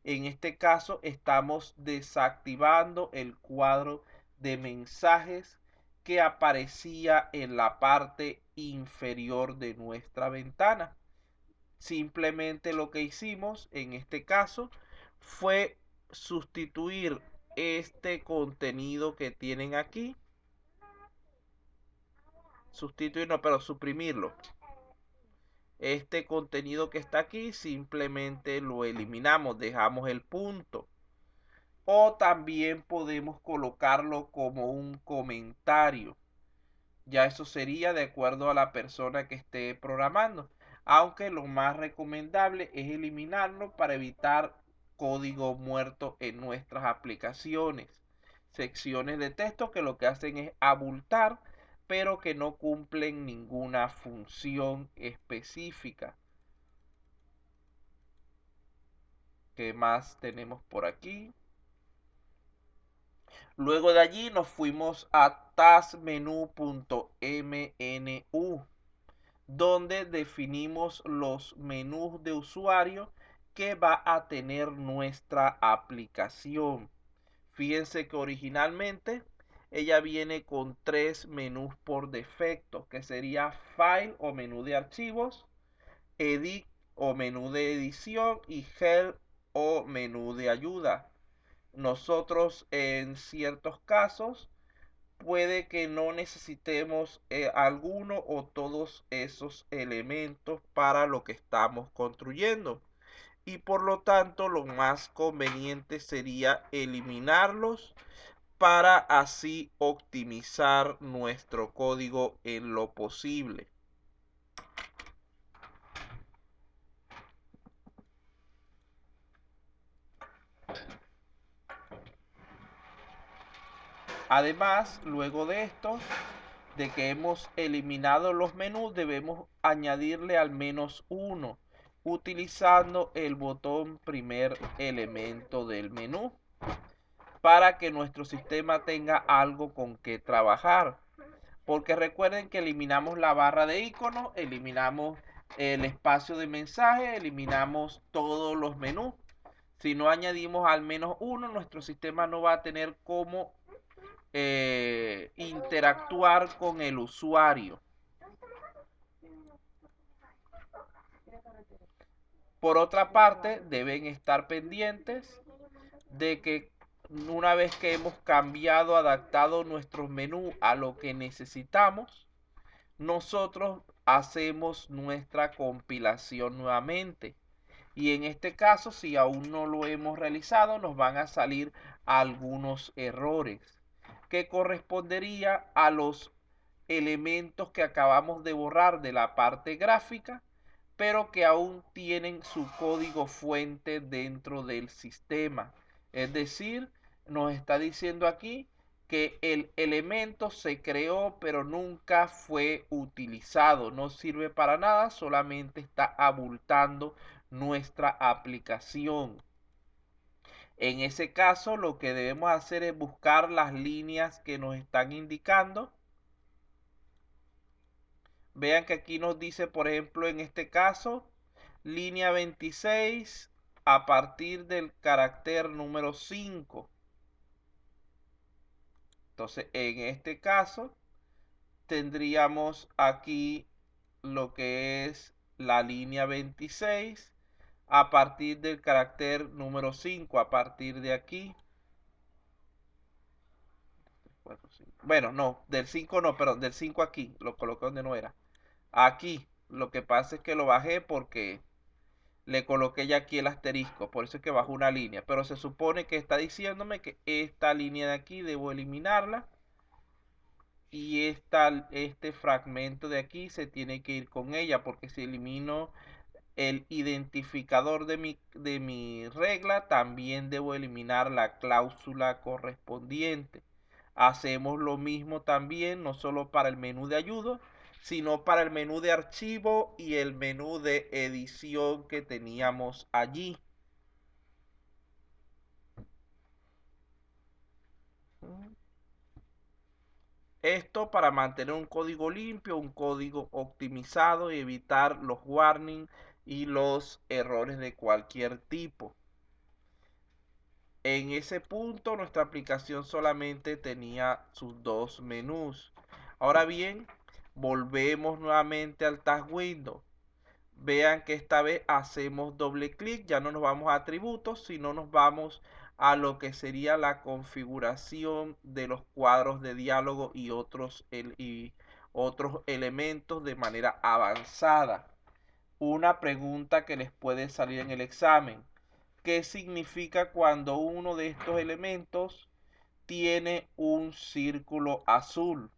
En este caso estamos desactivando el cuadro de mensajes que aparecía en la parte inferior de nuestra ventana. Simplemente lo que hicimos en este caso fue sustituir este contenido que tienen aquí. Suprimirlo. Este contenido que está aquí simplemente lo eliminamos, dejamos el punto. O también podemos colocarlo como un comentario. Ya eso sería de acuerdo a la persona que esté programando. Aunque lo más recomendable es eliminarlo para evitar código muerto en nuestras aplicaciones. Secciones de texto que lo que hacen es abultar, pero que no cumplen ninguna función específica. ¿Qué más tenemos por aquí? Luego de allí nos fuimos a taskmenu.mnu, donde definimos los menús de usuario que va a tener nuestra aplicación. Fíjense que originalmente ella viene con 3 menús por defecto, que sería File o menú de archivos, Edit o menú de edición y Help o menú de ayuda. Nosotros en ciertos casos puede que no necesitemos alguno o todos esos elementos para lo que estamos construyendo, y por lo tanto lo más conveniente sería eliminarlos para así optimizar nuestro código en lo posible. Además, luego de esto, de que hemos eliminado los menús, debemos añadirle al menos uno utilizando el botón primer elemento del menú para que nuestro sistema tenga algo con que trabajar. Porque recuerden que eliminamos la barra de iconos, eliminamos el espacio de mensaje, eliminamos todos los menús. Si no añadimos al menos uno, nuestro sistema no va a tener cómo interactuar con el usuario. Por otra parte, deben estar pendientes de que una vez que hemos cambiado, adaptado nuestro menú a lo que necesitamos, nosotros hacemos nuestra compilación nuevamente. Y en este caso, si aún no lo hemos realizado, nos van a salir algunos errores que correspondería a los elementos que acabamos de borrar de la parte gráfica, pero que aún tienen su código fuente dentro del sistema. Es decir, nos está diciendo aquí que el elemento se creó pero nunca fue utilizado, no sirve para nada, solamente está abultando nuestra aplicación. En ese caso, lo que debemos hacer es buscar las líneas que nos están indicando. Vean que aquí nos dice, por ejemplo, en este caso, línea 26 a partir del carácter número 5. Entonces, en este caso, tendríamos aquí lo que es la línea 26 a partir del carácter número 5, a partir de aquí. Bueno, no, del 5 no, perdón, del 5 aquí, lo coloqué donde no era. Aquí, lo que pasa es que lo bajé porque Le coloqué ya aquí el asterisco, por eso es que bajo una línea. Pero se supone que está diciéndome que esta línea de aquí debo eliminarla. Y este fragmento de aquí se tiene que ir con ella, porque si elimino el identificador de mi regla, también debo eliminar la cláusula correspondiente. Hacemos lo mismo también, no solo para el menú de ayuda, sino para el menú de archivo y el menú de edición que teníamos allí. Esto para mantener un código limpio, un código optimizado y evitar los warnings y los errores de cualquier tipo. En ese punto nuestra aplicación solamente tenía sus dos menús. Ahora bien, volvemos nuevamente al Task Window. Vean que esta vez hacemos doble clic, ya no nos vamos a atributos, sino nos vamos a lo que sería la configuración de los cuadros de diálogo y otros elementos de manera avanzada. Una pregunta que les puede salir en el examen: ¿qué significa cuando uno de estos elementos tiene un círculo azul?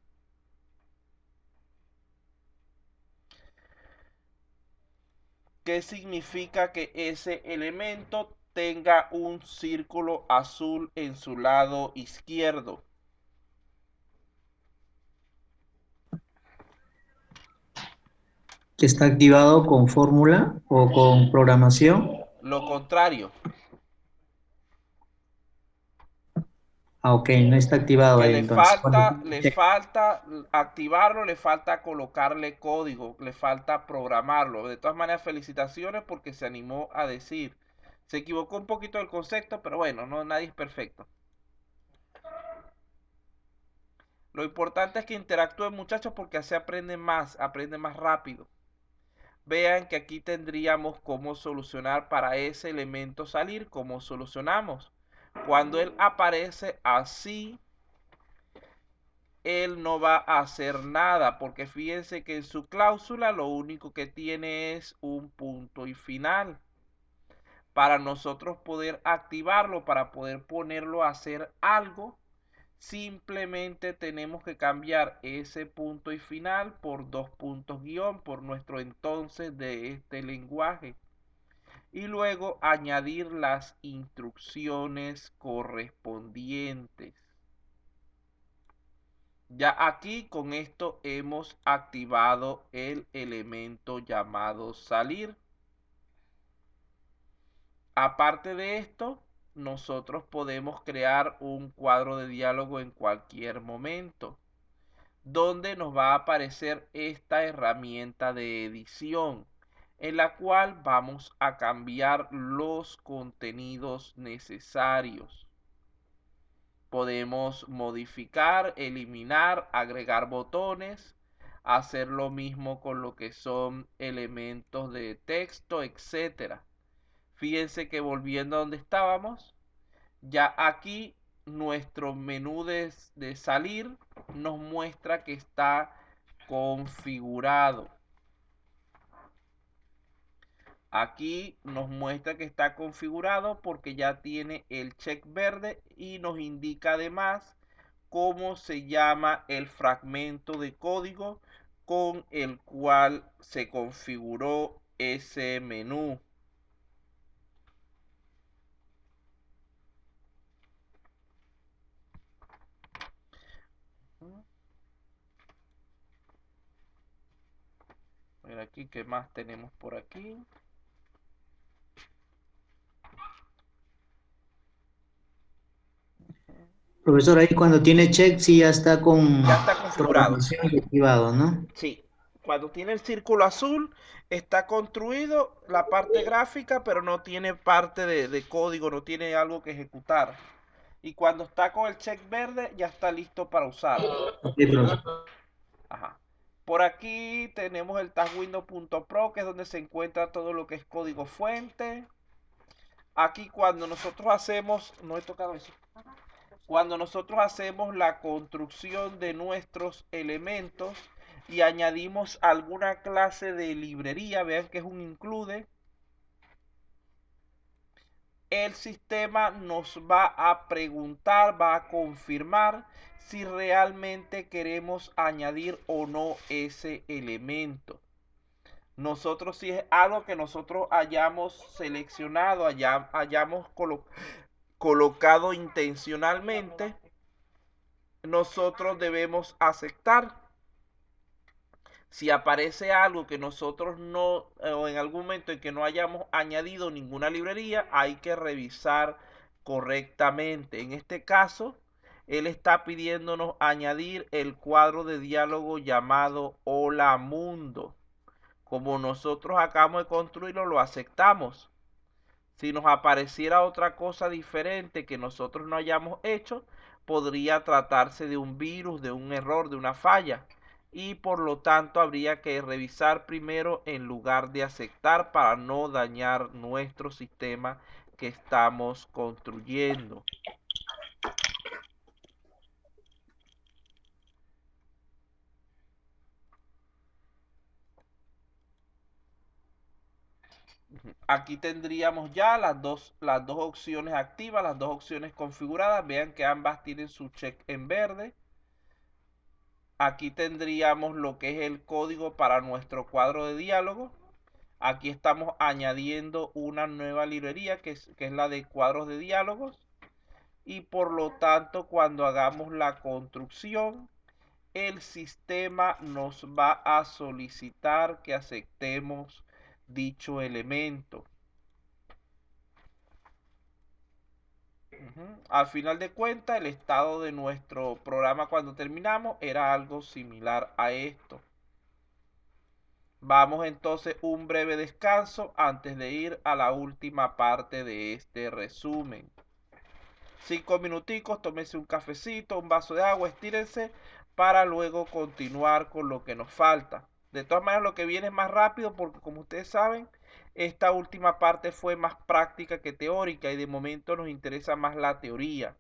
¿Qué significa que ese elemento tenga un círculo azul en su lado izquierdo? Que está activado con fórmula o con programación. Lo contrario, Ah, ok, no está activado que ahí entonces. le falta activarlo, le falta colocarle código, le falta programarlo. De todas maneras, felicitaciones porque se animó a decir. Se equivocó un poquito el concepto, pero bueno, no, nadie es perfecto. Lo importante es que interactúen, muchachos, porque así aprenden más rápido. Vean que aquí tendríamos cómo solucionar para ese elemento salir. ¿Cómo solucionamos? Cuando él aparece así, él no va a hacer nada, porque fíjense que en su cláusula lo único que tiene es un punto y final. Para nosotros poder activarlo, para poder ponerlo a hacer algo, simplemente tenemos que cambiar ese punto y final por dos puntos guión, por nuestro entonces de este lenguaje, y luego añadir las instrucciones correspondientes. Ya aquí con esto hemos activado el elemento llamado salir. Aparte de esto, nosotros podemos crear un cuadro de diálogo en cualquier momento, donde nos va a aparecer esta herramienta de edición, en la cual vamos a cambiar los contenidos necesarios. Podemos modificar, eliminar, agregar botones, hacer lo mismo con lo que son elementos de texto, etcétera. Fíjense que volviendo a donde estábamos, ya aquí nuestro menú de salir nos muestra que está configurado. Aquí nos muestra que está configurado porque ya tiene el check verde y nos indica además cómo se llama el fragmento de código con el cual se configuró ese menú. A ver aquí qué más tenemos por aquí. Profesor, ahí cuando tiene check, sí ya está con Ya está configurado. programación y activado, ¿no? Sí, cuando tiene el círculo azul está construido la parte gráfica, pero no tiene parte de código, no tiene algo que ejecutar. Y cuando está con el check verde ya está listo para usar. Ok, profesor. Ajá. Por aquí tenemos el taskWindow.pro, que es donde se encuentra todo lo que es código fuente. Aquí cuando nosotros hacemos, no he tocado eso. Cuando nosotros hacemos la construcción de nuestros elementos y añadimos alguna clase de librería, vean que es un include. el sistema nos va a preguntar, va a confirmar si realmente queremos añadir o no ese elemento. Nosotros, si es algo que nosotros hayamos seleccionado, hayamos colocado intencionalmente, nosotros debemos aceptar. Si aparece algo que nosotros no, o en algún momento en que no hayamos añadido ninguna librería, hay que revisar correctamente. En este caso, él está pidiéndonos añadir el cuadro de diálogo llamado Hola Mundo. Como nosotros acabamos de construirlo, lo aceptamos. Si nos apareciera otra cosa diferente que nosotros no hayamos hecho, podría tratarse de un virus, de un error, de una falla. Y por lo tanto habría que revisar primero en lugar de aceptar para no dañar nuestro sistema que estamos construyendo. Aquí tendríamos ya las dos opciones activas, las dos opciones configuradas. Vean que ambas tienen su check en verde. Aquí tendríamos lo que es el código para nuestro cuadro de diálogo. Aquí estamos añadiendo una nueva librería que es la de cuadros de diálogos. Y por lo tanto, cuando hagamos la construcción, el sistema nos va a solicitar que aceptemos dicho elemento. Al final de cuentas, el estado de nuestro programa cuando terminamos era algo similar a esto. Vamos entonces un breve descanso antes de ir a la última parte de este resumen. 5 minuticos, tómense un cafecito, un vaso de agua, estírense para luego continuar con lo que nos falta. De todas maneras, lo que viene es más rápido porque, como ustedes saben, esta última parte fue más práctica que teórica y de momento nos interesa más la teoría.